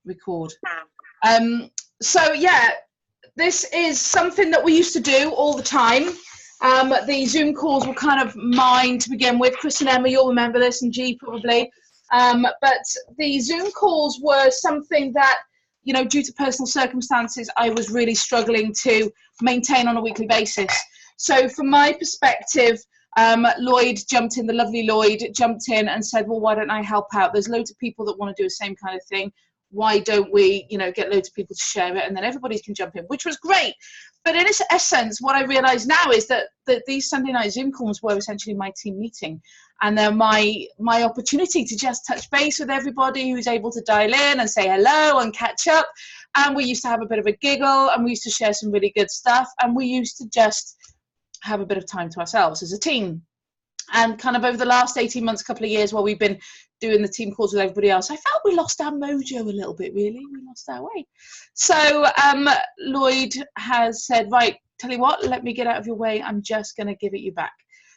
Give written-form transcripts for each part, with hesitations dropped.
record. So yeah, this is something that we used to do all the time. The Zoom calls were kind of mine to begin with. Chris and Emma, you'll remember this, and G probably. But the Zoom calls were something that, you know, due to personal circumstances, I was really struggling to maintain on a weekly basis. So from my perspective, Lloyd jumped in, the lovely Lloyd jumped in and said, well, why don't I help out? There's loads of people that want to do the same kind of thing. Why don't we, you know, get loads of people to share it, and then everybody can jump in, which was great. But in its essence, what I realise now is that these Sunday night Zoom calls were essentially my team meeting, and they're my opportunity to just touch base with everybody who's able to dial in and say hello and catch up. And we used to have a bit of a giggle, and we used to share some really good stuff, and we used to just have a bit of time to ourselves as a team. And kind of over the last 18 months, couple of years, while we've been doing the team calls with everybody else, I felt we lost our mojo a little bit, really. We lost our way. So Lloyd has said, right, tell you what, let me get out of your way. I'm just going to give it you back.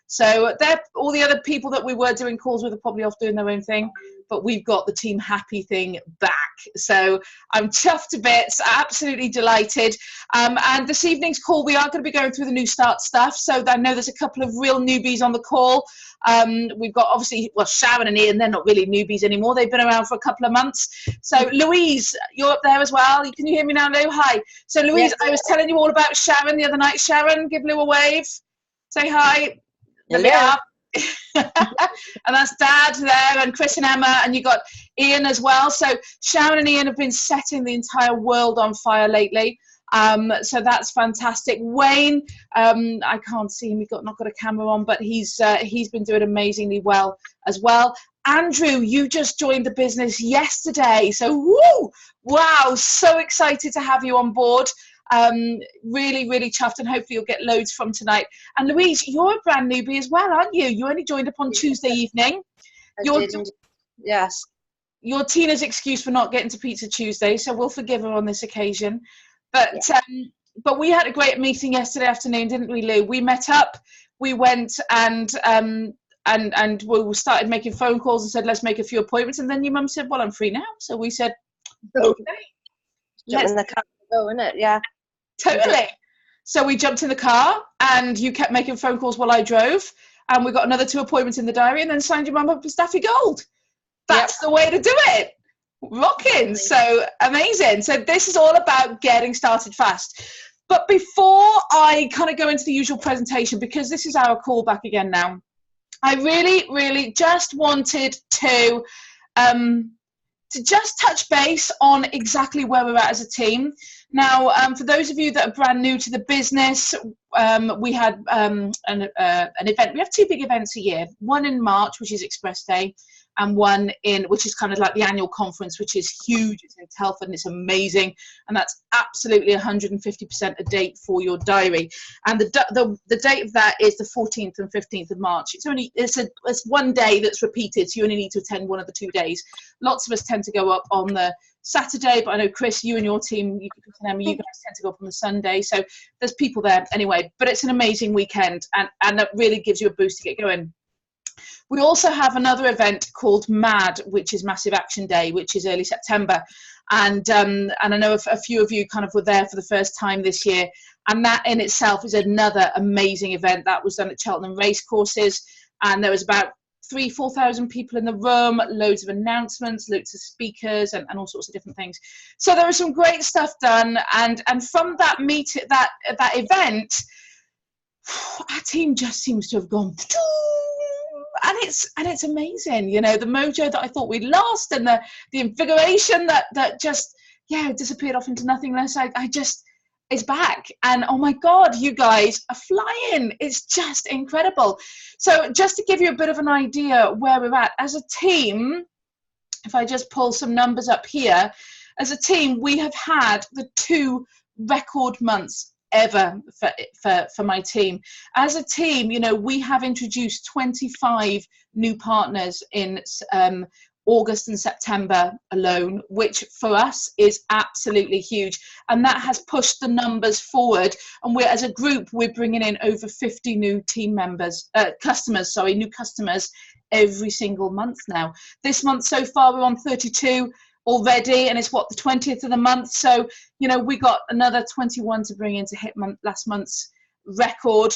So all the other people that we were doing calls with are probably off doing their own thing, but we've got the team happy thing back. So I'm chuffed to bits, absolutely delighted. And this evening's call, we are going to be going through the new start stuff. So I know there's a couple of real newbies on the call. We've got obviously, well, Sharon and Ian, they're not really newbies anymore. They've been around for a couple of months. So Louise, you're up there as well. Can you hear me now, Lou? Hi. So Louise, yes. I was telling you all about Sharon the other night. Sharon, give Lou a wave. Say hi. There we are. And that's Dad there, and Chris and Emma, and you got Ian as well. So Sharon and Ian have been setting the entire world on fire lately. So that's fantastic. Wayne, I can't see him, not got a camera on, but he's been doing amazingly well as well. Andrew, you just joined the business yesterday, so woo, wow, so excited to have you on board. Really, really chuffed, and hopefully you'll get loads from tonight. And Louise, you're a brand newbie as well, aren't you? You only joined up on Tuesday evening. Yes. You're Tina's excuse for not getting to Pizza Tuesday, so we'll forgive her on this occasion. But yeah. But we had a great meeting yesterday afternoon, didn't we, Lou? We met up, we went and we started making phone calls and said, let's make a few appointments. And then your mum said, well, I'm free now. So we said, okay. Jump in the car, go, innit? Yeah. Totally. So we jumped in the car, and you kept making phone calls while I drove, and we got another 2 appointments in the diary, and then signed your mum up for Staffy Gold. That's the way to do it. Rocking. So amazing. So this is all about getting started fast. But before I kind of go into the usual presentation, because this is our call back again now, I really, really just wanted to just touch base on exactly where we're at as a team. Now, for those of you that are brand new to the business, we had an event. We have 2 big events a year, one in March, which is Express Day, and one which is kind of like the annual conference, which is huge. It's in Telford, and it's amazing, and that's absolutely 150% a date for your diary. And the date of that is the 14th and 15th of March. It's one day that's repeated, so you only need to attend one of the 2 days. Lots of us tend to go up on the Saturday, but I know Chris, you and your team, you guys tend to go up on the Sunday, so there's people there anyway. But it's an amazing weekend, and that really gives you a boost to get going. We also have another event called MAD, which is Massive Action Day, which is early September. And I know a few of you kind of were there for the first time this year. And that in itself is another amazing event that was done at Cheltenham Racecourses. And there was about 3,000–4,000 people in the room, loads of announcements, loads of speakers, and all sorts of different things. So there was some great stuff done. And from that event, our team just seems to have gone, and it's amazing, you know, the mojo that I thought we'd lost, and the invigoration that just disappeared off into nothingness. It's back, and oh my God, you guys are flying. It's just incredible. So just to give you a bit of an idea where we're at as a team, if I just pull some numbers up here, as a team we have had the 2 record months ever for my team. As a team, you know, we have introduced 25 new partners in August and September alone, which for us is absolutely huge, and that has pushed the numbers forward. And we're, as a group, we're bringing in over 50 new new customers every single month now. This month so far we're on 32. already, and it's what, the 20th of the month. So, you know, we got another 21 to bring in to hit last month's record.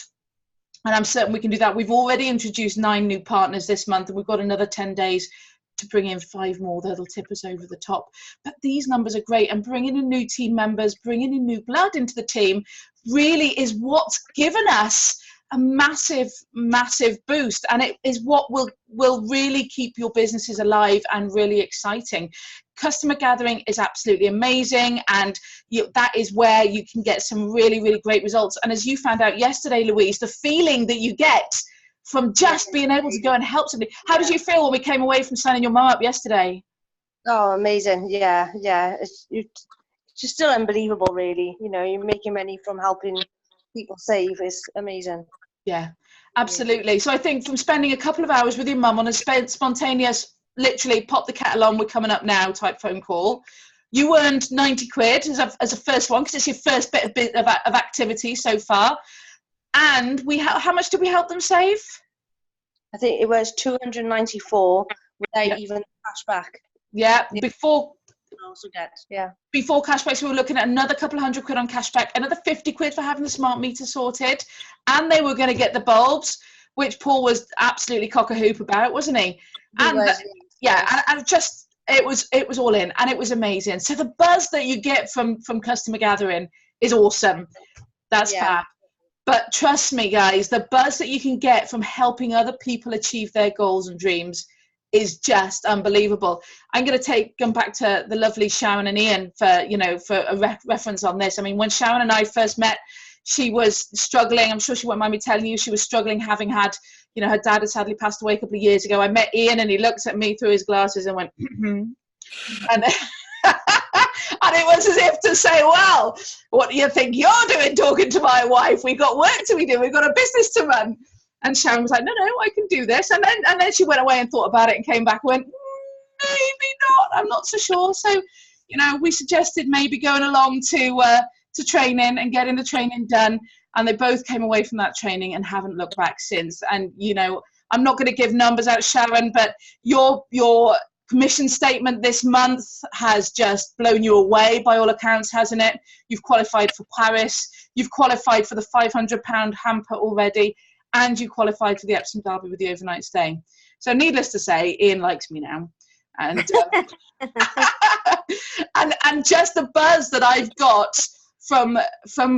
And I'm certain we can do that. We've already introduced 9 new partners this month, and we've got another 10 days to bring in 5 more that'll tip us over the top. But these numbers are great, and bringing in new team members, bringing in new blood into the team really is what's given us a massive boost, and it is what will really keep your businesses alive and really exciting. Customer gathering is absolutely amazing, and that is where you can get some really great results. And as you found out yesterday, Louise, the feeling that you get from just being able to go and help somebody. How did you feel when we came away from signing your mum up yesterday? Oh, amazing. Yeah. It's just still unbelievable, really. You know, you're making money from helping people save. It's amazing. Yeah, absolutely. So I think from spending a couple of hours with your mum on a spontaneous, literally pop the kettle on, we're coming up now type phone call, you earned 90 quid as a first one, because it's your first bit of activity so far. And how much did we help them save? I think it was 294 without even cashback. Yeah, before cashback, so we were looking at another couple of £100 on cashback, another 50 quid for having the smart meter sorted, and they were going to get the bulbs, which Paul was absolutely cock-a-hoop about, wasn't he? And just it was all in, and it was amazing. So the buzz that you get from customer gathering is awesome. That's fab. But trust me, guys, the buzz that you can get from helping other people achieve their goals and dreams is just unbelievable. I'm going to come back to the lovely Sharon and Ian for a reference on this. I mean, when Sharon and I first met, she was struggling. I'm sure she won't mind me telling you, she was struggling, having had, her dad had sadly passed away a couple of years ago. I met Ian, and he looked at me through his glasses and went, and and it was as if to say, well, what do you think you're doing talking to my wife? We've got work to be doing. We've got a business to run. And Sharon was like, no, I can do this. And then she went away and thought about it and came back and went, maybe not. I'm not so sure. So, we suggested maybe going along to training and getting the training done. And they both came away from that training and haven't looked back since. And, I'm not going to give numbers out, Sharon, but your commission statement this month has just blown you away by all accounts, hasn't it? You've qualified for Paris. You've qualified for the £500 hamper already. And you qualified for the Epsom Derby with the overnight stay. So needless to say, Ian likes me now. And and just the buzz that I've got from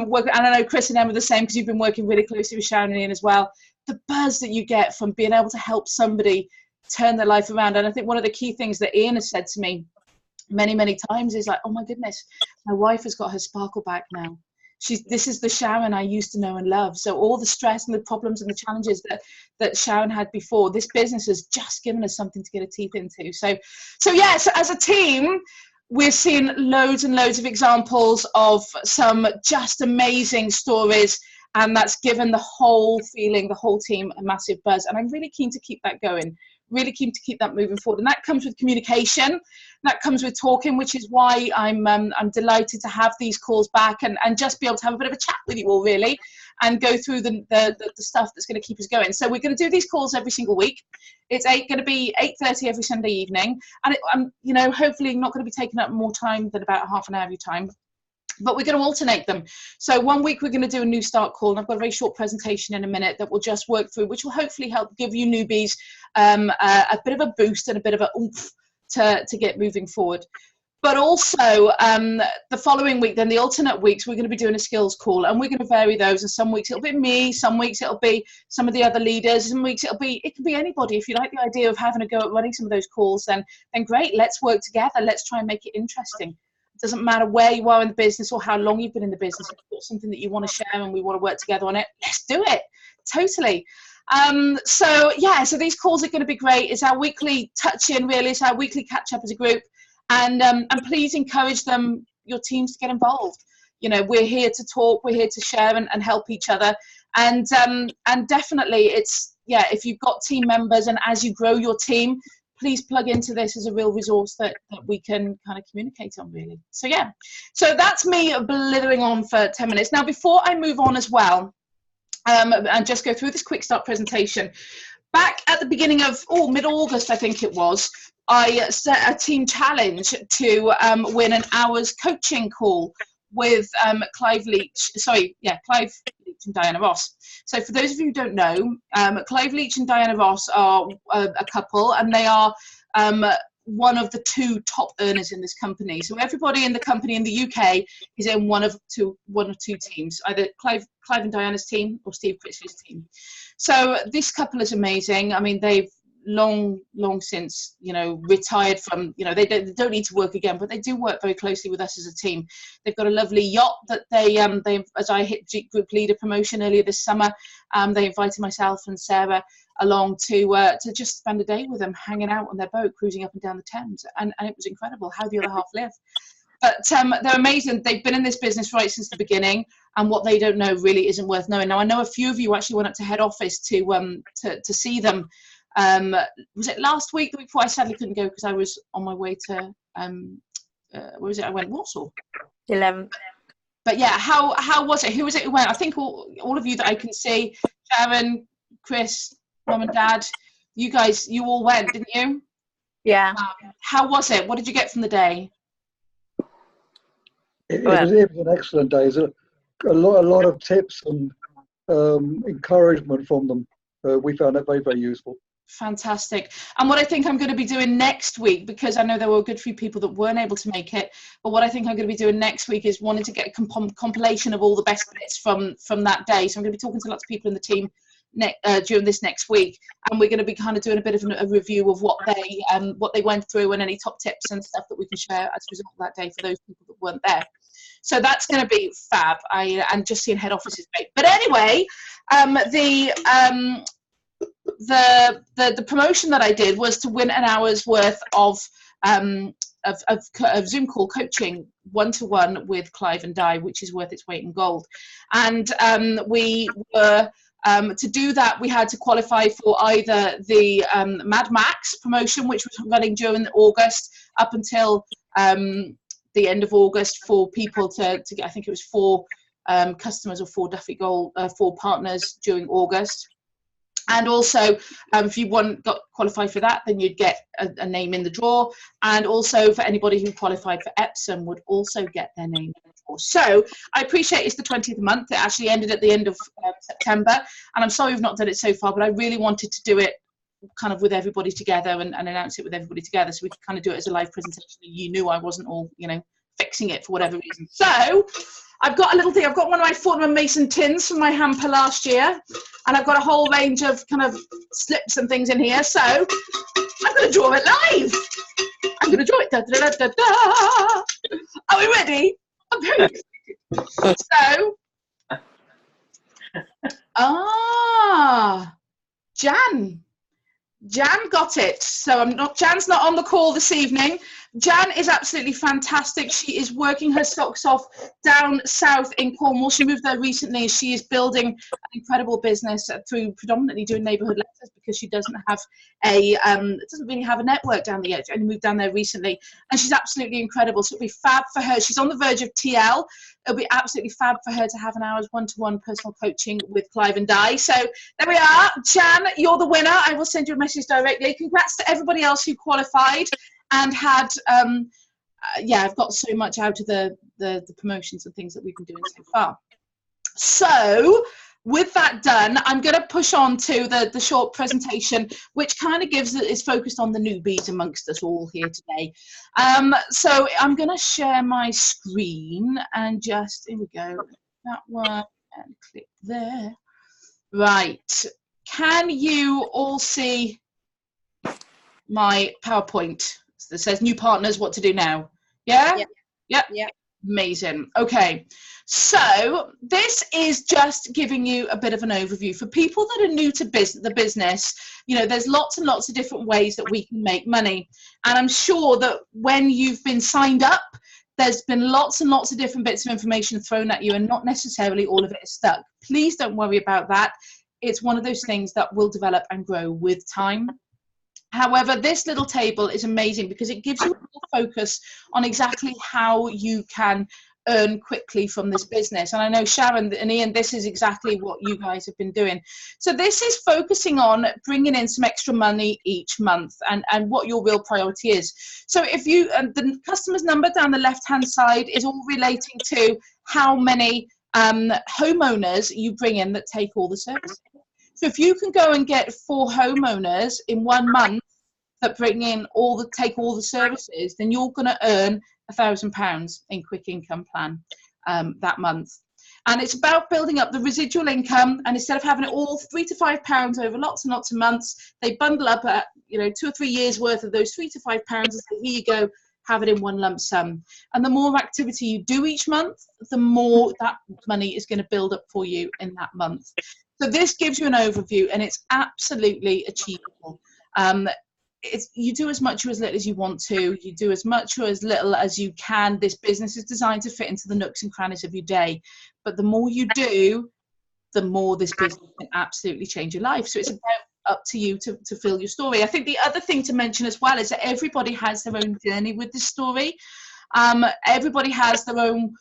work, and I know Chris and Emma are the same, because you've been working really closely with Sharon and Ian as well. The buzz that you get from being able to help somebody turn their life around. And I think one of the key things that Ian has said to me many times is like, oh my goodness, my wife has got her sparkle back now. This is the Sharon I used to know and love. So all the stress and the problems and the challenges that Sharon had before, this business has just given us something to get our teeth into. So as a team, we're seeing loads and loads of examples of some just amazing stories, and that's given the whole team a massive buzz. And I'm really keen to keep that going. Really keen to keep that moving forward, and that comes with communication, that comes with talking, which is why I'm delighted to have these calls back and just be able to have a bit of a chat with you all, really, and go through the stuff that's going to keep us going. So we're going to do these calls every single week. It's going to be 8:30 every Sunday evening, and I'm hopefully not going to be taking up more time than about half an hour of your time. But we're going to alternate them. So one week we're going to do a new start call, and I've got a very short presentation in a minute that we'll just work through, which will hopefully help give you newbies a bit of a boost and a bit of a oomph to get moving forward. But also the following week, then the alternate weeks, we're going to be doing a skills call, and we're going to vary those. And some weeks it'll be me, some weeks it'll be some of the other leaders, some weeks it can be anybody. If you like the idea of having a go at running some of those calls, then great, let's work together. Let's try and make it interesting. Doesn't matter where you are in the business or how long you've been in the business. If you've got something that you want to share and we want to work together on it, let's do it. Totally. So these calls are going to be great. It's our weekly touch-in, really. It's our weekly catch-up as a group. And please encourage your teams to get involved. We're here to talk. We're here to share and help each other. And definitely if you've got team members, and as you grow your team, please plug into this as a real resource that we can kind of communicate on, really. So that's me blithering on for 10 minutes. Now, before I move on as well, and just go through this quick start presentation, back at the beginning of mid-August, I think it was, I set a team challenge to win an hour's coaching call with Clive Leach and Diana Ross. So for those of you who don't know, Clive Leach and Diana Ross are a couple, and they are one of the 2 top earners in this company. So everybody in the company in the UK is in one of two teams, either Clive and Diana's team or Steve Critchley's team. So this couple is amazing. I mean, they've long since, retired from, they don't need to work again, but they do work very closely with us as a team. They've got a lovely yacht that they as I hit group leader promotion earlier this summer, they invited myself and Sarah along to just spend a day with them, hanging out on their boat, cruising up and down the Thames, and it was incredible how the other half live. But they're amazing. They've been in this business right since the beginning, and what they don't know really isn't worth knowing. Now, I know a few of you actually went up to head office to see them. Was it last week, the week before? I sadly couldn't go because I was on my way to where was it? I went Warsaw. 11th. But yeah, how was it? Who was it who went? I think all of you that I can see, Sharon, Chris, Mum and Dad, you guys, you all went, didn't you? Yeah. How was it? What did you get from the day? It was an excellent day. There's a lot of tips and encouragement from them. We found that very, very useful. Fantastic. And what I think I'm going to be doing next week, because I know there were a good few people that weren't able to make it, but what I think I'm going to be doing next week is wanting to get a compilation of all the best bits from that day. So I'm going to be talking to lots of people in the team during this next week, and we're going to be kind of doing a bit of a review of what they went through and any top tips and stuff that we can share as a result of that day for those people that weren't there. So that's going to be fab. And just seeing head office is great. But anyway, the promotion that I did was to win an hour's worth of Zoom call coaching 1-to-1 with Clive and Di, which is worth its weight in gold. And we were to do that, we had to qualify for either the Mad Max promotion, which was running during August up until the end of August, for people to get, I think it was 4 customers or 4 Duffy Gold, 4 partners during August. And also, if you got qualified for that, then you'd get a name in the draw. And also, for anybody who qualified for Epsom, would also get their name in the draw. So I appreciate it's the 20th of the month. It actually ended at the end of September. And I'm sorry we've not done it so far, but I really wanted to do it kind of with everybody together and announce it with everybody together, so we could kind of do it as a live presentation. You knew I wasn't all, fixing it for whatever reason. So I've got a little thing. I've got one of my Fortnum & Mason tins from my hamper last year, and I've got a whole range of kind of slips and things in here. So I'm going to draw it live. I'm going to draw it. Da, da, da, da, da. Are we ready? I'm very excited. So, Jan got it. So Jan's not on the call this evening. Jan is absolutely fantastic. She is working her socks off down south in Cornwall. She moved there recently. She is building an incredible business through predominantly doing neighbourhood letters, because she doesn't really have a network down the edge. She only moved down there recently, and she's absolutely incredible. So it'll be fab for her. She's on the verge of TL. It'll be absolutely fab for her to have an hour's 1-to-1 personal coaching with Clive and Di. So there we are. Jan, you're the winner. I will send you a message directly. Congrats to everybody else who qualified and had, I've got so much out of the promotions and things that we've been doing so far. So with that done, I'm going to push on to the short presentation, which kind of is focused on the newbies amongst us all here today. So I'm going to share my screen and here we go, that one, and click there. Right, can you all see my PowerPoint that says new partners, what to do now? Yeah? Yep. Amazing. Okay, so this is just giving you a bit of an overview for people that are new to the business. There's lots and lots of different ways that we can make money, and I'm sure that when you've been signed up, there's been lots and lots of different bits of information thrown at you, and not necessarily all of it is stuck. Please don't worry about that. It's one of those things that will develop and grow with time. However, this little table is amazing because it gives you a focus on exactly how you can earn quickly from this business. And I know Sharon and Ian, this is exactly what you guys have been doing. So this is focusing on bringing in some extra money each month, and what your real priority is. So if you, the customer's number down the left hand side is all relating to how many homeowners you bring in that take all the services. So if you can go and get 4 homeowners in 1 month that bring in take all the services, then you're going to earn £1,000 in quick income plan that month. And it's about building up the residual income, and instead of having it all £3 to £5 over lots and lots of months, they bundle up at 2 or 3 years worth of those £3 to £5 and say, here you go, have it in one lump sum. And the more activity you do each month, the more that money is going to build up for you in that month. So this gives you an overview, and it's absolutely achievable. You do as much or as little as you want to. You do as much or as little as you can. This business is designed to fit into the nooks and crannies of your day. But the more you do, the more this business can absolutely change your life. So it's about up to you to fill your story. I think the other thing to mention as well is that everybody has their own journey with this story. Everybody has their own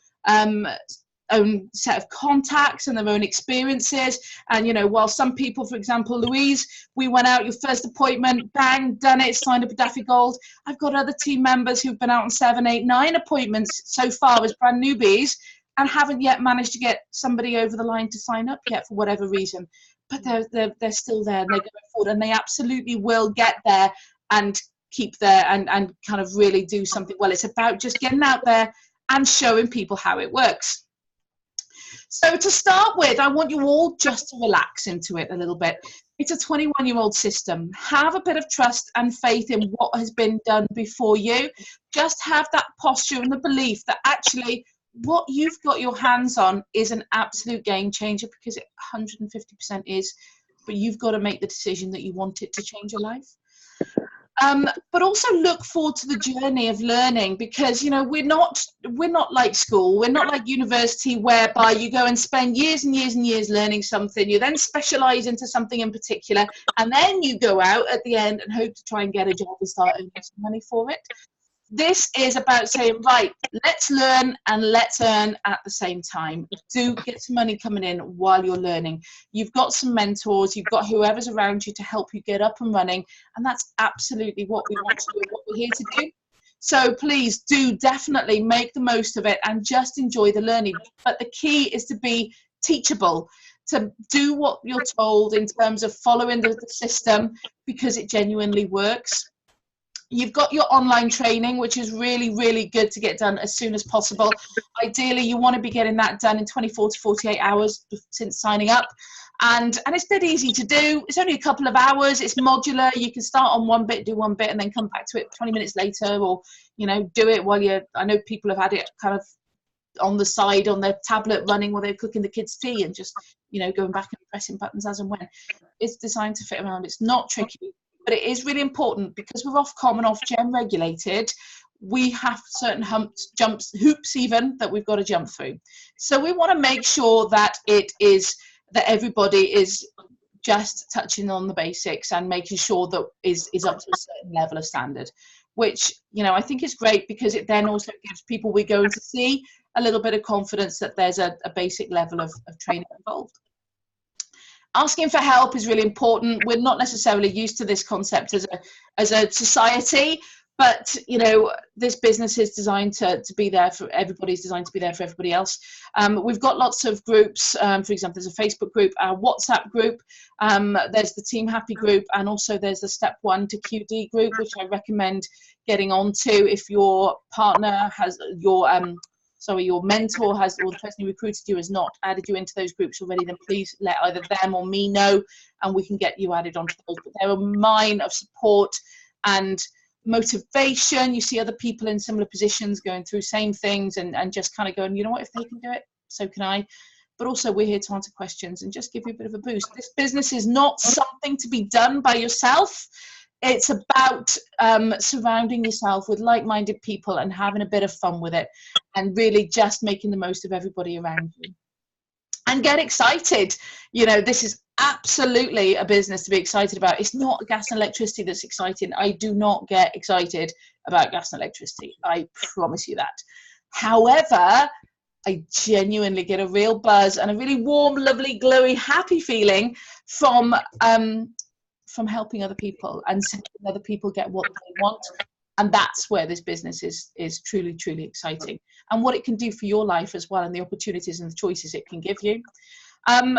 set of contacts and their own experiences. And while some people, for example, Louise, we went out, your first appointment, bang, done it, signed up with Daffy Gold. I've got other team members who've been out on 7, 8, 9 appointments so far as brand newbies and haven't yet managed to get somebody over the line to sign up yet for whatever reason. But they're still there, and they're going forward, and they absolutely will get there and keep there and kind of really do something well. It's about just getting out there and showing people how it works. So to start with, I want you all just to relax into it a little bit. It's a 21-year-old system. Have a bit of trust and faith in what has been done before you. Just have that posture and the belief that actually what you've got your hands on is an absolute game changer, because it 150% is, but you've got to make the decision that you want it to change your life. But also look forward to the journey of learning, because we're not like school, we're not like university, whereby you go and spend years and years and years learning something, you then specialize into something in particular, and then you go out at the end and hope to try and get a job and start earning some money for it. This is about saying, right, let's learn and let's earn at the same time. Do get some money coming in while you're learning. You've got some mentors, you've got whoever's around you to help you get up and running, and that's absolutely what we want to do, what we're here to do. So please do definitely make the most of it and just enjoy the learning. But the key is to be teachable, to do what you're told in terms of following the system, because it genuinely works. You've got your online training, which is really, really good to get done as soon as possible. Ideally, you want to be getting that done in 24 to 48 hours since signing up. And it's dead easy to do. It's only a couple of hours. It's modular. You can start on one bit, do one bit, and then come back to it 20 minutes later, or, do it while I know people have had it kind of on the side on their tablet running while they're cooking the kids' tea and just, going back and pressing buttons as and when. It's designed to fit around. It's not tricky. But it is really important, because we're Ofcom and Ofgem regulated. We have certain hoops even that we've got to jump through. So we want to make sure that that everybody is just touching on the basics and making sure that is up to a certain level of standard, which I think is great, because it then also gives people we're going to see a little bit of confidence that there's a basic level of training involved. Asking for help is really important. We're not necessarily used to this concept as a society, but this business is designed to be there for everybody's designed to be there for everybody else. We've got lots of groups. For example, there's a Facebook group, a WhatsApp group, there's the Team Happy group, and also there's the Step 1 to QD group, which I recommend getting onto if your partner has your mentor has, or the person who recruited you has not added you into those groups already, then please let either them or me know, and we can get you added onto those. But they're a mine of support and motivation. You see other people in similar positions going through same things and just kind of going, if they can do it, so can I. But also we're here to answer questions and just give you a bit of a boost. This business is not something to be done by yourself. It's about surrounding yourself with like-minded people and having a bit of fun with it, and really just making the most of everybody around you. And get excited. This is absolutely a business to be excited about. It's not gas and electricity that's exciting. I do not get excited about gas and electricity. I promise you that. However, I genuinely get a real buzz and a really warm, lovely, glowy, happy feeling from helping other people and seeing other people get what they want. And that's where this business is truly, truly exciting, and what it can do for your life as well, and the opportunities and the choices it can give you. And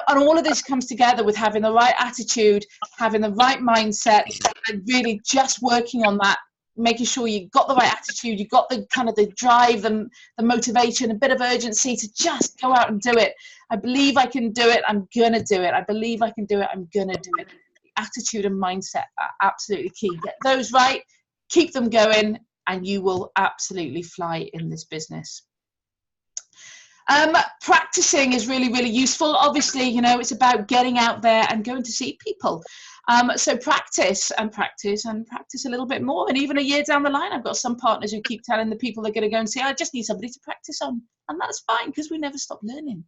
all of this comes together with having the right attitude, having the right mindset, and really just working on that, making sure you got the right attitude, you got the kind of the drive, the motivation, a bit of urgency to just go out and do it. I believe I can do it. I'm going to do it. I believe I can do it. I'm going to do it. The attitude and mindset are absolutely key. Get those right, keep them going, and you will absolutely fly in this business. Practicing is really, really useful. Obviously, you know, it's about getting out there and going to see people. So practice and practice and practice a little bit more. And even a year down the line, I've got some partners who keep telling the people they're going to go and see, I just need somebody to practice on. And that's fine, because we never stop learning.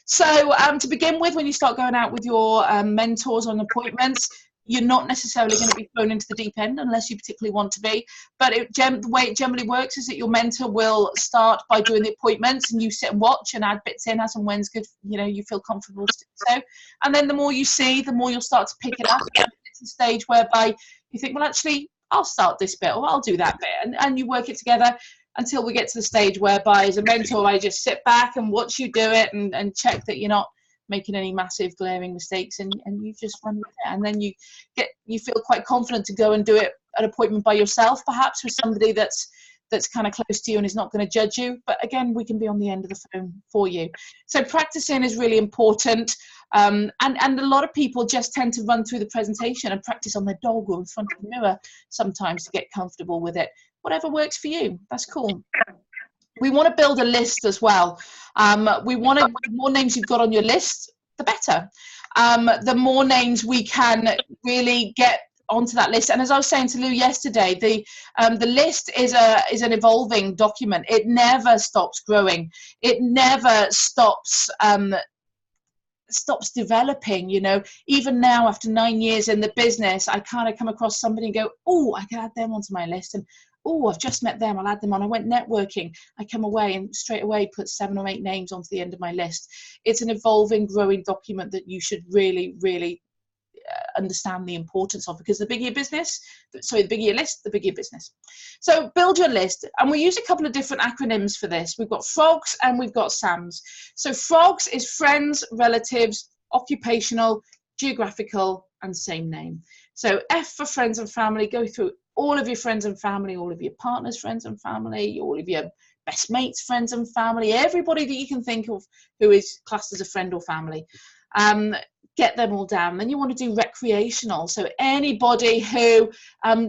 So to begin with, when you start going out with your mentors on appointments, you're not necessarily going to be thrown into the deep end unless you particularly want to be. But the way it generally works is that your mentor will start by doing the appointments, and you sit and watch and add bits in as and when's good, you know, you feel comfortable to do so. And then the more you see, the more you'll start to pick it up. It's a stage whereby you think, well, actually, I'll start this bit, or I'll do that bit. And you work it together until we get to the stage whereby, as a mentor, I just sit back and watch you do it and check that you're not making any massive glaring mistakes, and you just run with it. And then you feel quite confident to go and do it an appointment by yourself, perhaps with somebody that's kind of close to you and is not going to judge you. But again, we can be on the end of the phone for you. So practicing is really important. And a lot of people just tend to run through the presentation and practice on their dog or in front of the mirror sometimes to get comfortable with it. Whatever works for you, that's cool. We want to build a list as well. We want to, the more names you've got on your list, the better. The more names we can really get onto that list. And as I was saying to Lou yesterday, the list is an evolving document. It never stops growing. It never stops developing. You know, even now after 9 years in the business, I kind of come across somebody and go, oh, I can add them onto my list. And oh, I've just met them, I'll add them on. I went networking, I come away and straight away put 7 or 8 names onto the end of my list. It's an evolving, growing document that you should really, really understand the importance of, because the bigger your business, sorry, the bigger your list, the bigger your business. So build your list, and we use a couple of different acronyms for this. We've got FROGS and we've got SAMS. So FROGS is friends, relatives, occupational, geographical, and same name. So F for friends and family, go through all of your friends and family, all of your partners' friends and family, all of your best mates' friends and family, everybody that you can think of who is classed as a friend or family. Get them all down. Then you want to do recreational. So anybody who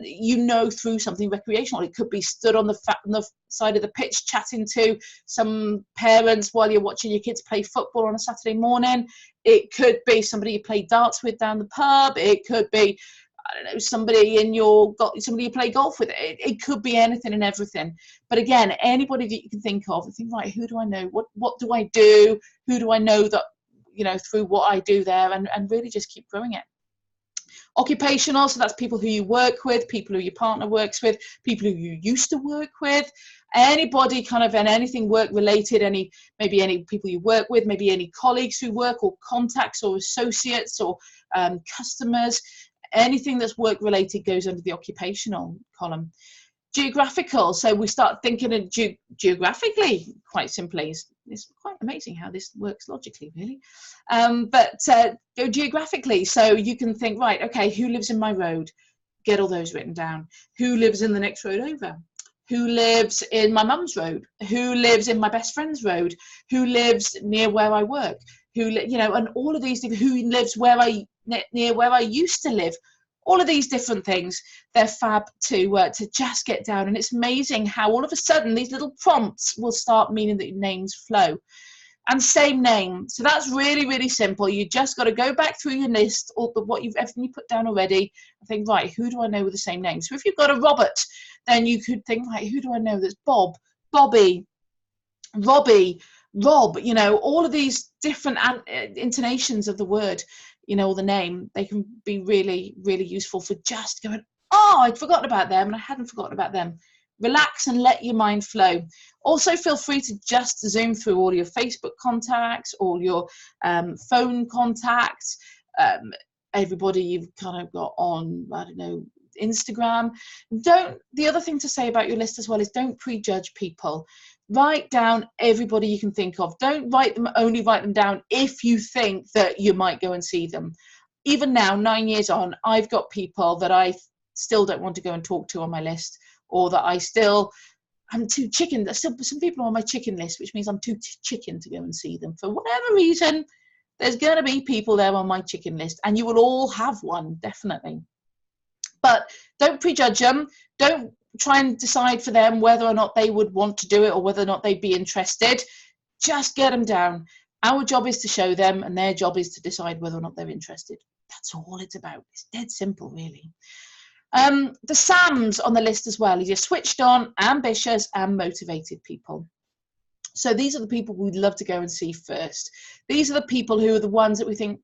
you know through something recreational. It could be stood on the side of the pitch chatting to some parents while you're watching your kids play football on a Saturday morning. It could be somebody you play darts with down the pub. It could be, I don't know, somebody you play golf with. It could be anything and everything. But again, anybody that you can think of, and think, right, who do I know? What do I do? Who do I know that, you know, through what I do there, and really just keep growing it. Occupational, so that's people who you work with, people who your partner works with, people who you used to work with, anybody kind of, and anything work related, maybe any people you work with, maybe any colleagues who work, or contacts or associates or customers. Anything that's work related goes under the occupational column. Geographical, so we start thinking of geographically, quite simply. It's quite amazing how this works logically, really. But go geographically, so you can think, right, okay, who lives in my road? Get all those written down. Who lives in the next road over? Who lives in my mum's road? Who lives in my best friend's road? Who lives near where I work? You know, and all of these things. Who lives near where I used to live? All of these different things, they're fab to just get down. And it's amazing how all of a sudden these little prompts will start meaning that your names flow. And same name. So that's really, really simple. You just got to go back through your list, everything you put down already, and think, right, who do I know with the same name? So if you've got a Robert, then you could think, right, who do I know that's Bob, Bobby, Robbie, Rob, you know, all of these different intonations of the word, you know, or the name, they can be really, really useful for just going, oh, I'd forgotten about them and I hadn't forgotten about them. relax and let your mind flow. Also, feel free to just zoom through all your Facebook contacts, all your phone contacts, everybody you've kind of got on, I don't know, Instagram. The other thing to say about your list as well is don't prejudge people. Write down everybody you can think of. Don't only write them down if you think that you might go and see them. Even now, 9 years on, I've got people that I still don't want to go and talk to on my list, or that I'm too chicken. There's still some people on my chicken list, which means I'm too chicken to go and see them. For whatever reason, there's going to be people there on my chicken list, and you will all have one, definitely. But don't prejudge them. Don't try and decide for them whether or not they would want to do it or whether or not they'd be interested. Just get them down. Our job is to show them, and their job is to decide whether or not they're interested. That's all it's about. It's dead simple, really. The SAMs on the list as well. You're switched on, ambitious, and motivated people. So these are the people we'd love to go and see first. These are the people who are the ones that we think,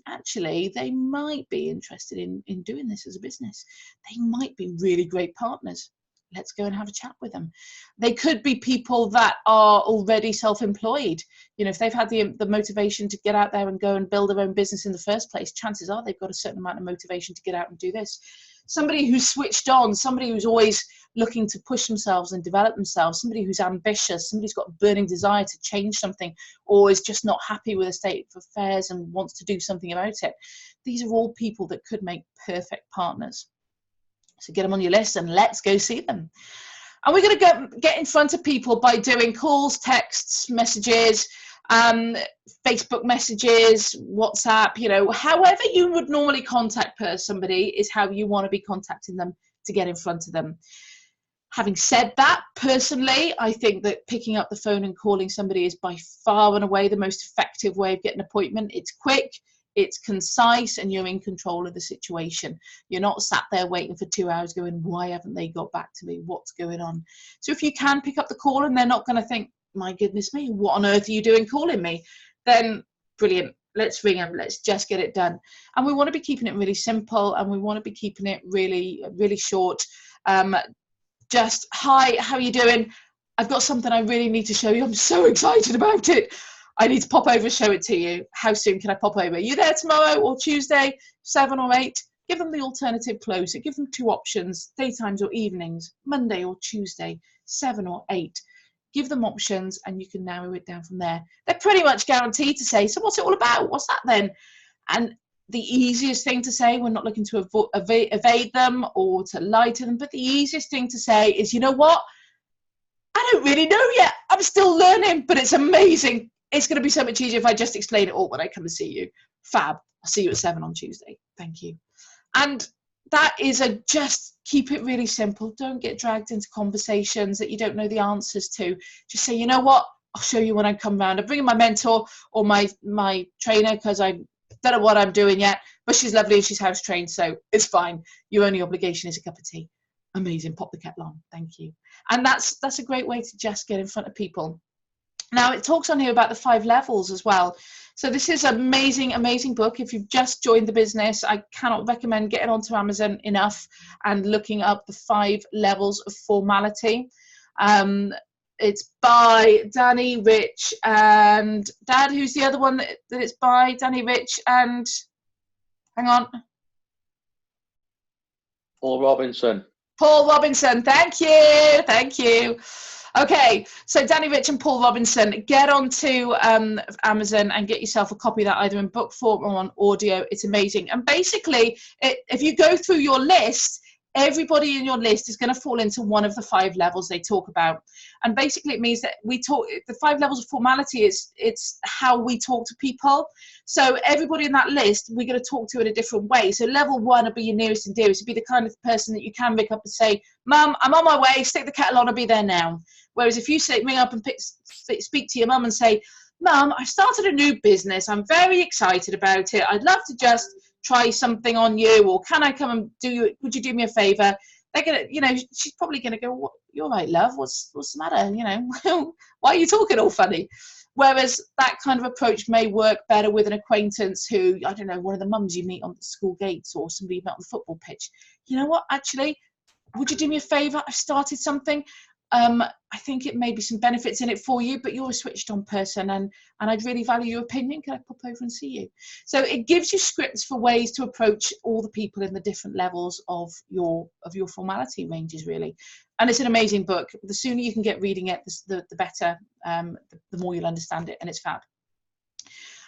actually, they might be interested in doing this as a business. They might be really great partners. Let's go and have a chat with them. They could be people that are already self-employed. You know, if they've had the motivation to get out there and go and build their own business in the first place, chances are they've got a certain amount of motivation to get out and do this. Somebody who's switched on, somebody who's always looking to push themselves and develop themselves, somebody who's ambitious, somebody who's got a burning desire to change something, or is just not happy with the state of affairs and wants to do something about it. These are all people that could make perfect partners. So get them on your list and let's go see them. And we're going to get in front of people by doing calls, texts, messages, Facebook messages, WhatsApp, you know, however you would normally contact somebody is how you want to be contacting them to get in front of them. Having said that, personally, I think that picking up the phone and calling somebody is by far and away the most effective way of getting an appointment. It's quick, it's concise, and you're in control of the situation. You're not sat there waiting for 2 hours going, why haven't they got back to me? What's going on? So if you can pick up the call and they're not going to think, my goodness me, what on earth are you doing calling me? Then brilliant. Let's ring them. Let's just get it done. And we want to be keeping it really simple, and we want to be keeping it really, really short. Just, hi, how are you doing? I've got something I really need to show you. I'm so excited about it. I need to pop over and show it to you. How soon can I pop over? Are you there tomorrow or Tuesday, 7 or 8? Give them the alternative closer. Give them 2 options, daytimes or evenings, Monday or Tuesday, 7 or 8. Give them options and you can narrow it down from there. They're pretty much guaranteed to say, so what's it all about? What's that then? And the easiest thing to say, we're not looking to evade them or to lie to them, but the easiest thing to say is, you know what? I don't really know yet. I'm still learning, but it's amazing. It's going to be so much easier if I just explain it all when I come and see you. Fab. I'll see you at 7 on Tuesday. Thank you. And that is just keep it really simple. Don't get dragged into conversations that you don't know the answers to. Just say, you know what? I'll show you when I come round. I'm bringing my mentor or my trainer because I don't know what I'm doing yet, but she's lovely and she's house trained, so it's fine. Your only obligation is a cup of tea. Amazing. Pop the kettle on. Thank you. And that's a great way to just get in front of people. Now, it talks on here about the 5 levels as well. So this is an amazing, amazing book. If you've just joined the business, I cannot recommend getting onto Amazon enough and looking up the 5 levels of formality. It's by Danny Rich and Dad, who's the other one that it's by? Danny Rich and, hang on. Paul Robinson. Paul Robinson, thank you, thank you. Okay, so Danny Rich and Paul Robinson, get onto Amazon and get yourself a copy of that either in book form or on audio. It's amazing. And basically, if you go through your list, everybody in your list is going to fall into one of the 5 levels they talk about. And basically it means that the 5 levels of formality it's how we talk to people. So everybody in that list, we're going to talk to in a different way. So level 1 will be your nearest and dearest. It'll be the kind of person that you can pick up and say, Mum, I'm on my way, stick the kettle on, I'll be there now. Whereas if you ring up and speak to your mum and say, Mum, I started a new business, I'm very excited about it, I'd love to just try something on you, or can I come and would you do me a favor? They're gonna, you know, she's probably gonna go, what, you're right, love, what's the matter, you know, why are you talking all funny? Whereas that kind of approach may work better with an acquaintance who, I don't know, one of the mums you meet on the school gates or somebody you met on the football pitch. You know what, actually, would you do me a favour? I've started something. I think it may be some benefits in it for you, but you're a switched on person, and I'd really value your opinion. Can I pop over and see you? So it gives you scripts for ways to approach all the people in the different levels of your formality ranges, really. And it's an amazing book. The sooner you can get reading it, the better, the more you'll understand it, and it's fab.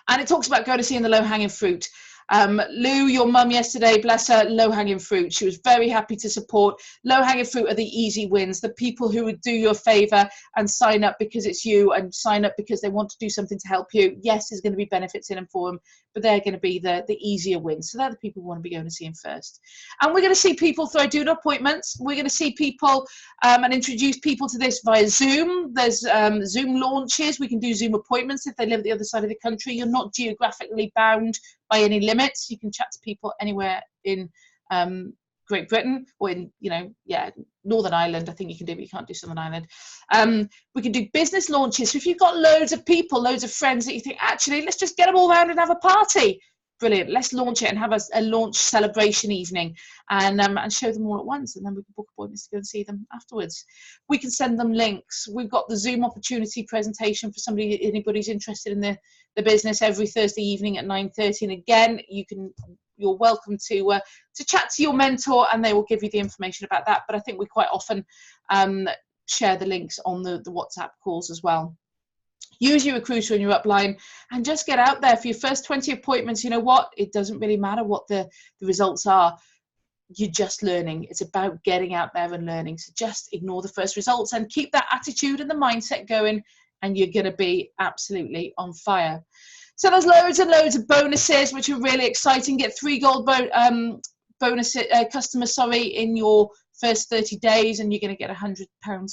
And it talks about going to see in the low-hanging fruit. Lou, your mum yesterday, bless her, low-hanging fruit. She was very happy to support. Low-hanging fruit are the easy wins, the people who would do you a favour and sign up because it's you and sign up because they want to do something to help you. Yes, there's going to be benefits in them for them, but they're going to be the easier wins. So they're the people who want to be going to see them first. And we're going to see people through doing appointments. We're going to see people and introduce people to this via Zoom. There's Zoom launches. We can do Zoom appointments if they live at the other side of the country. You're not geographically bound by any limits. You can chat to people anywhere in Great Britain or in, Northern Ireland. I think you can do, but you can't do Southern Ireland. We can do business launches. So if you've got loads of people, loads of friends that you think, actually, let's just get them all around and have a party. Brilliant. Let's launch it and have a launch celebration evening and show them all at once, and then we can book appointments to go and see them afterwards. We can send them links. We've got the Zoom opportunity presentation for anybody's interested in the business every Thursday evening at 9:30. And again, you're welcome to chat to your mentor, and they will give you the information about that. But I think we quite often share the links on the WhatsApp calls as well. Use your recruiter and your upline and just get out there for your first 20 appointments. You know what? It doesn't really matter what the results are. You're just learning. It's about getting out there and learning. So just ignore the first results and keep that attitude and the mindset going, and you're going to be absolutely on fire. So there's loads and loads of bonuses, which are really exciting. Get 3 gold customers, in your first 30 days, and you're going to get £100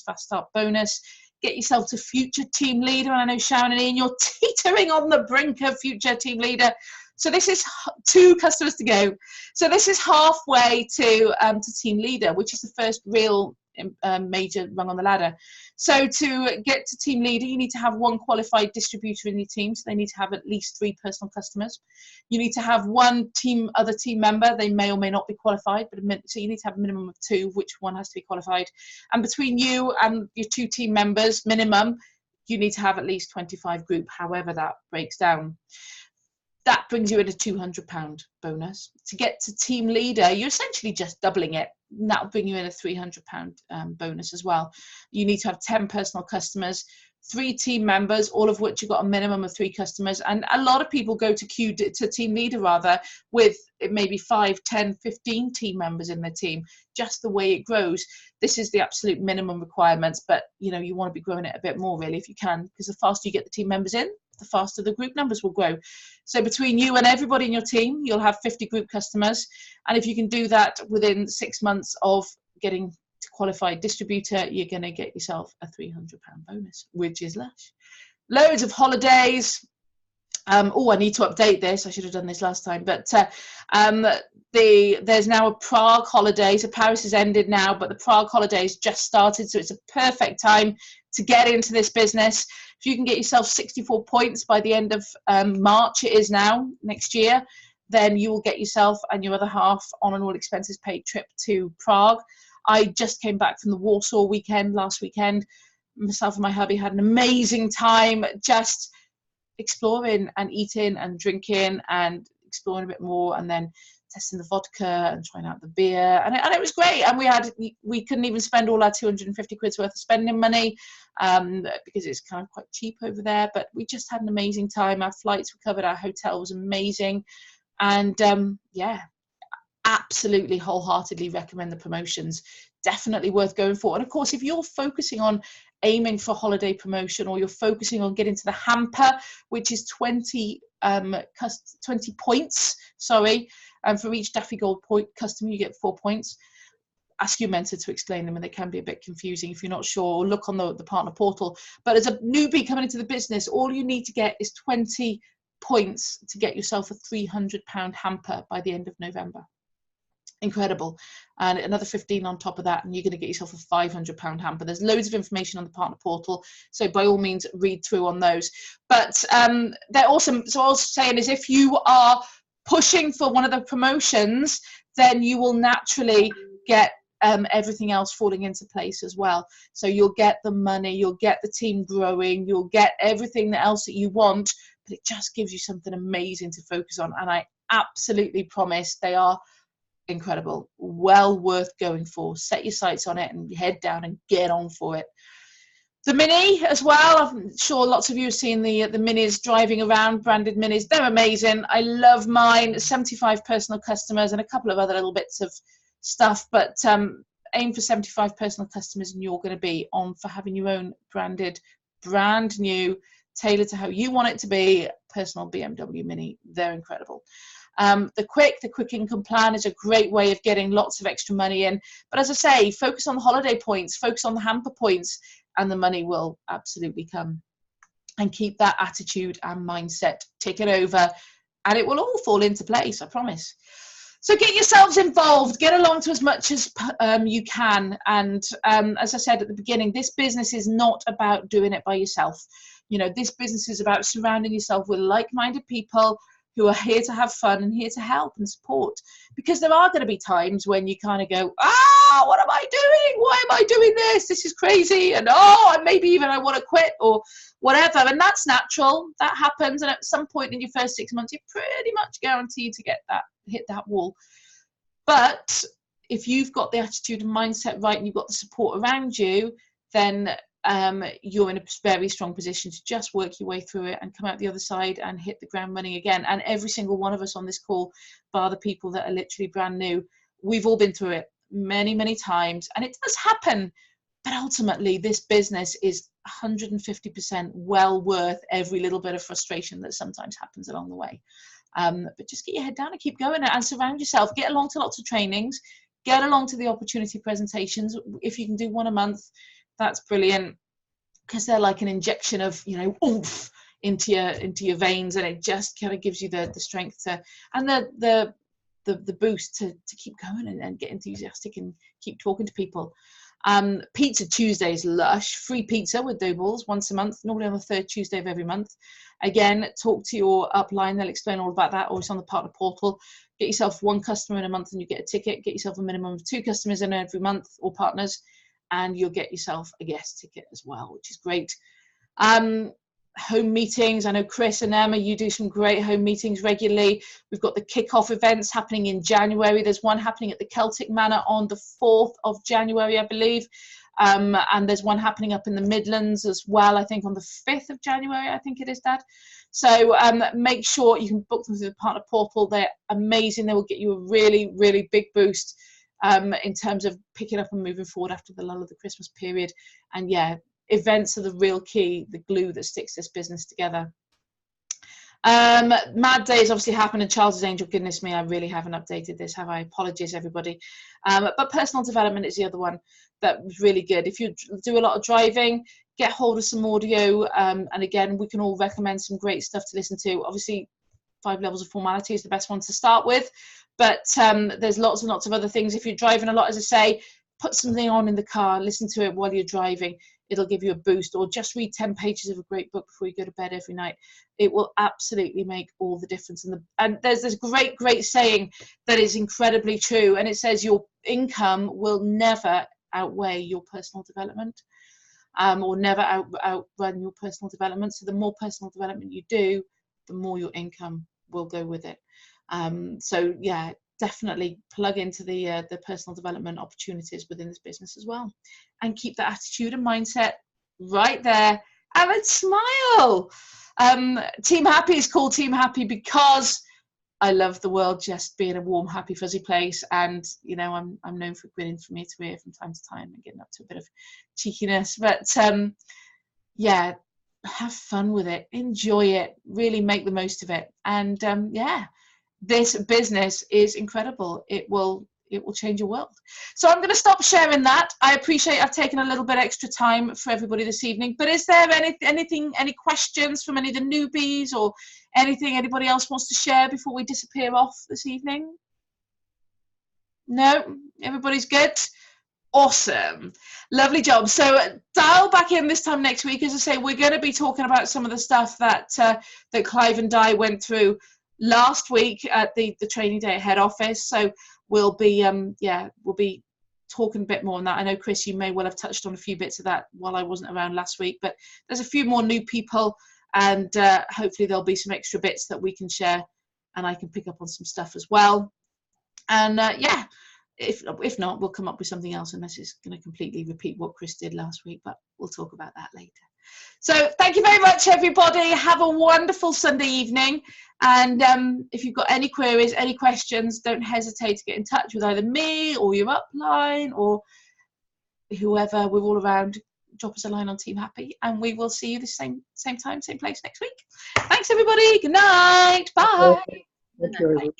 fast start bonus. Get yourself to future team leader. And I know Sharon and Ian, you're teetering on the brink of future team leader. So this is 2 customers to go. So this is halfway to team leader, which is the first real major rung on the ladder. So to get to team leader, you need to have 1 qualified distributor in your team. So they need to have at least 3 personal customers. You need to have 1 other team member. They may or may not be qualified, but so you need to have a minimum of 2, which 1 has to be qualified. And between you and your 2 team members, minimum, you need to have at least 25 group, however that breaks down. That brings you in a £200 bonus. To get to team leader, you're essentially just doubling it. And that'll bring you in a £300 bonus as well. You need to have 10 personal customers, 3 team members, all of which you've got a minimum of 3 customers. And a lot of people go to team leader with maybe 5, 10, 15 team members in their team. Just the way it grows. This is the absolute minimum requirements, but you want to be growing it a bit more really if you can, because the faster you get the team members in, the faster the group numbers will grow. So between you and everybody in your team, you'll have 50 group customers. And if you can do that within 6 months of getting to qualified distributor, you're going to get yourself a £300 bonus, which is lush. Loads of holidays. I need to update this. I should have done this last time. But there's now a Prague holiday. So Paris has ended now, but the Prague holidays just started. So it's a perfect time to get into this business. If you can get yourself 64 points by the end of March, it is now, next year, then you will get yourself and your other half on an all expenses paid trip to Prague. I just came back from the Warsaw weekend, last weekend. Myself and my hubby had an amazing time just exploring and eating and drinking and exploring a bit more, and then testing the vodka and trying out the beer, and it was great. And we couldn't even spend all our 250 quid's worth of spending money because it's kind of quite cheap over there, but we just had an amazing time. Our flights were covered, our hotel was amazing, and absolutely wholeheartedly recommend the promotions. Definitely worth going for. And of course, if you're focusing on aiming for holiday promotion, or you're focusing on getting to the hamper, which is 20 points, for each Daffy Gold point customer you get 4 points. Ask your mentor to explain them, and they can be a bit confusing if you're not sure, or look on the partner portal. But as a newbie coming into the business, all you need to get is 20 points to get yourself a £300 hamper by the end of November. Incredible. And another 15 on top of that, and you're going to get yourself a £500 hamper. There's loads of information on the partner portal, so by all means read through on those. But they're awesome. So all I was saying is, if you are pushing for one of the promotions, then you will naturally get everything else falling into place as well. So you'll get the money, you'll get the team growing, you'll get everything else that you want, but it just gives you something amazing to focus on. And I absolutely promise they are incredible, well worth going for. Set your sights on it and head down and get on for it. The Mini as well, I'm sure lots of you have seen the Minis driving around, branded Minis. They're amazing. I love mine. 75 personal customers and a couple of other little bits of stuff, but aim for 75 personal customers and you're going to be on for having your own branded, brand new, tailored to how you want it to be, personal BMW Mini. They're incredible. The quick income plan is a great way of getting lots of extra money in. But as I say, focus on the holiday points, focus on the hamper points, and the money will absolutely come. And keep that attitude and mindset ticking over, and it will all fall into place, I promise. So get yourselves involved, get along to as much as you can. And as I said at the beginning, this business is not about doing it by yourself. You know, this business is about surrounding yourself with like-minded people who are here to have fun and here to help and support. Because there are going to be times when you kind of go, what am I doing? Why am I doing this? This is crazy. And maybe even I want to quit or whatever. And that's natural. That happens. And at some point in your first 6 months, you're pretty much guaranteed to hit that wall. But if you've got the attitude and mindset right and you've got the support around you, then you're in a very strong position to just work your way through it and come out the other side and hit the ground running again. And every single one of us on this call, bar the people that are literally brand new, we've all been through it many times, and it does happen. But ultimately, this business is 150% well worth every little bit of frustration that sometimes happens along the way. But just get your head down and keep going and surround yourself. Get along to lots of trainings, get along to the opportunity presentations. If you can do one a month, that's brilliant, because they're like an injection of, oomph into your veins, and it just kind of gives you the strength to, and the boost to keep going and get enthusiastic and keep talking to people. Pizza Tuesday is lush. Free pizza with dough balls once a month, normally on the third Tuesday of every month. Again, talk to your upline, they'll explain all about that, or it's on the partner portal. Get yourself one customer in a month and you get a ticket. Get yourself a minimum of 2 customers in every month, or partners, and you'll get yourself a guest ticket as well, which is great. Home meetings, I know Chris and Emma, you do some great home meetings regularly. We've got the kickoff events happening in January. There's one happening at the Celtic Manor on the 4th of January, I believe. And there's one happening up in the Midlands as well, I think on the 5th of January, I think it is, Dad. So make sure you can book them through the partner portal. They're amazing. They will get you a really big boost in terms of picking up and moving forward after the lull of the Christmas period. And yeah, events are the real key, the glue that sticks this business together. Mad Days obviously happened, and Charles's Angel, goodness me, I really haven't updated this, have I? Apologies, everybody. But personal development is the other one that was really good. If you do a lot of driving, get hold of some audio, and again, we can all recommend some great stuff to listen to. Obviously, 5 Levels of Formality is the best one to start with, but there's lots and lots of other things. If you're driving a lot, as I say, put something on in the car, listen to it while you're driving. It'll give you a boost, or just read 10 pages of a great book before you go to bed every night. It will absolutely make all the difference. And there's this great saying that is incredibly true, and it says your income will never outweigh your personal development, or never outrun your personal development. So the more personal development you do, the more your income will go with it. So yeah, definitely plug into the personal development opportunities within this business as well, and keep that attitude and mindset right there, and then smile. Team Happy is called Team Happy because I love the world just being a warm, happy, fuzzy place, and I'm known for grinning from ear to ear from time to time and getting up to a bit of cheekiness, but yeah, have fun with it, enjoy it, really make the most of it, and yeah, this business is incredible. It will change your world. So I'm going to stop sharing that. I appreciate I've taken a little bit extra time for everybody this evening, but is there any questions from any of the newbies, or anything anybody else wants to share before we disappear off this evening? No? Everybody's good? Awesome. Lovely job. So dial back in this time next week. As I say, we're going to be talking about some of the stuff that Clive and Di went through last week at the training day at head office. So we'll be talking a bit more on that. I know, Chris, you may well have touched on a few bits of that while I wasn't around last week, but there's a few more new people, and hopefully there'll be some extra bits that we can share, and I can pick up on some stuff as well. And yeah, if not, we'll come up with something else, unless it's going to completely repeat what Chris did last week, but we'll talk about that later. So thank you very much, everybody. Have a wonderful Sunday evening. And if you've got any queries, any questions, don't hesitate to get in touch with either me or your upline or whoever. We're all around. Drop us a line on Team Happy, and we will see you the same time, same place next week. Thanks, everybody. Good night. Bye. Thank you.